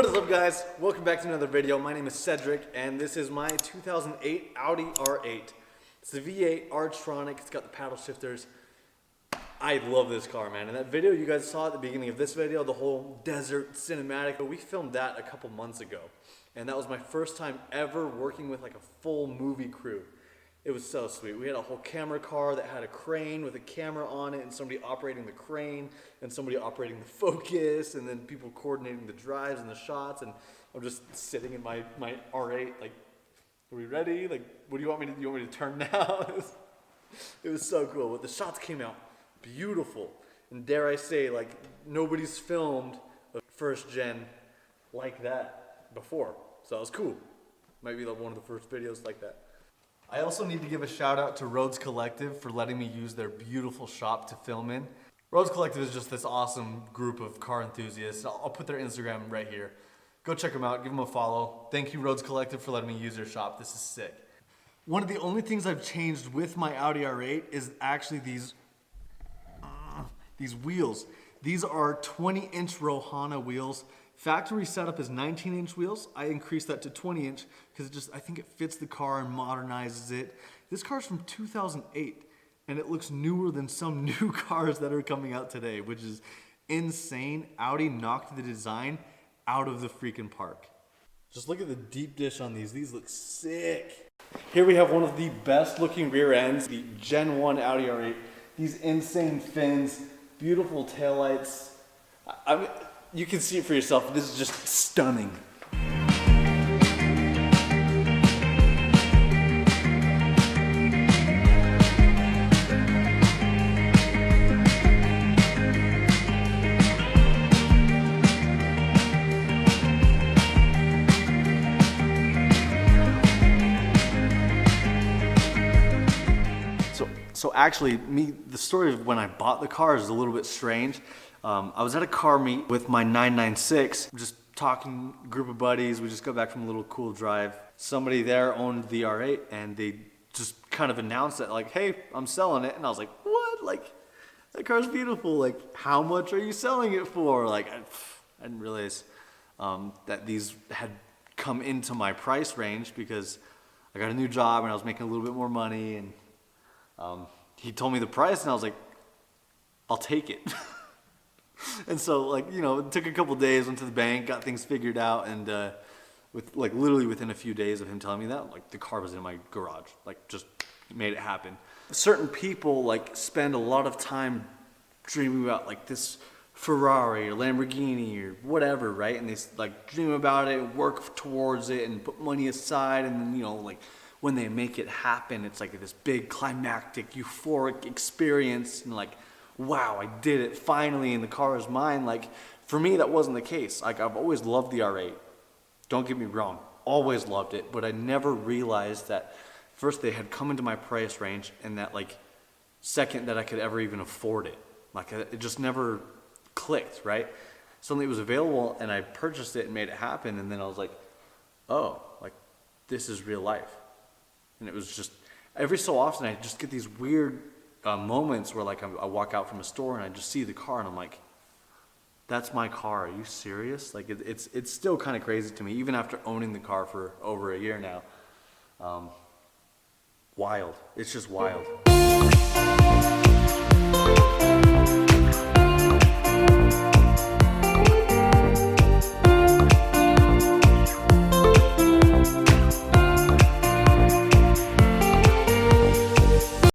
What is up, guys? Welcome back to another video. My name is Cedric and this is my 2008 Audi R8. It's the V8 R8. It's got the paddle shifters. I love this car, man. And that video you guys saw at the beginning of this video, the whole desert cinematic, we filmed that a couple months ago. And that was my first time ever working with like a full movie crew. It was so sweet. We had a whole camera car that had a crane with a camera on it and somebody operating the crane and somebody operating the focus and then people coordinating the drives and the shots, and I'm just sitting in my R8 like, are we ready? Like, what do you want me to do? You want me to turn now? It was so cool. But the shots came out beautiful. And dare I say, like, nobody's filmed a first gen like that before. So it was cool. Might be like one of the first videos like that. I also need to give a shout out to Rhodes Collective for letting me use their beautiful shop to film in. Rhodes Collective is just this awesome group of car enthusiasts. I'll put their Instagram right here. Go check them out, give them a follow. Thank you, Rhodes Collective, for letting me use their shop. This is sick. One of the only things I've changed with my Audi R8 is actually these wheels. These are 20-inch Rohana wheels. Factory setup is 19-inch wheels. I increased that to 20-inch because I think it fits the car and modernizes it. This car's from 2008 and it looks newer than some new cars that are coming out today, which is insane. Audi knocked the design out of the freaking park. Just look at the deep dish on these. These look sick. Here we have one of the best looking rear ends, the Gen 1 Audi R8. These insane fins, beautiful taillights. I mean, you can see it for yourself. This is just stunning. So actually, the story of when I bought the car is a little bit strange. I was at a car meet with my 996, just talking, group of buddies. We just got back from a little cool drive. Somebody there owned the R8 and they just kind of announced that, like, hey, I'm selling it. And I was like, what? Like, that car's beautiful. Like, how much are you selling it for? Like, I didn't realize that these had come into my price range because I got a new job and I was making a little bit more money, and he told me the price and I was like, I'll take it. And so, like, you know, it took a couple days, went to the bank, got things figured out, and with like literally within a few days of him telling me that, like, the car was in my garage, like, just made it happen. Certain people like spend a lot of time dreaming about like this Ferrari or Lamborghini or whatever, right? And they like dream about it, work towards it, and put money aside, and then, you know, like, when they make it happen, it's like this big climactic, euphoric experience, and like, wow, I did it finally, and the car is mine. Like, for me, that wasn't the case. Like, I've always loved the R8. Don't get me wrong, always loved it, but I never realized that first they had come into my price range, and that, like, second that I could ever even afford it. Like, it just never clicked, right? Suddenly it was available, and I purchased it and made it happen, and then I was like, oh, like, this is real life. And it was just, every so often I just get these weird moments where, like, I walk out from a store and I just see the car and I'm like, that's my car, are you serious? Like, it's still kind of crazy to me, even after owning the car for over a year now. Wild, it's just wild.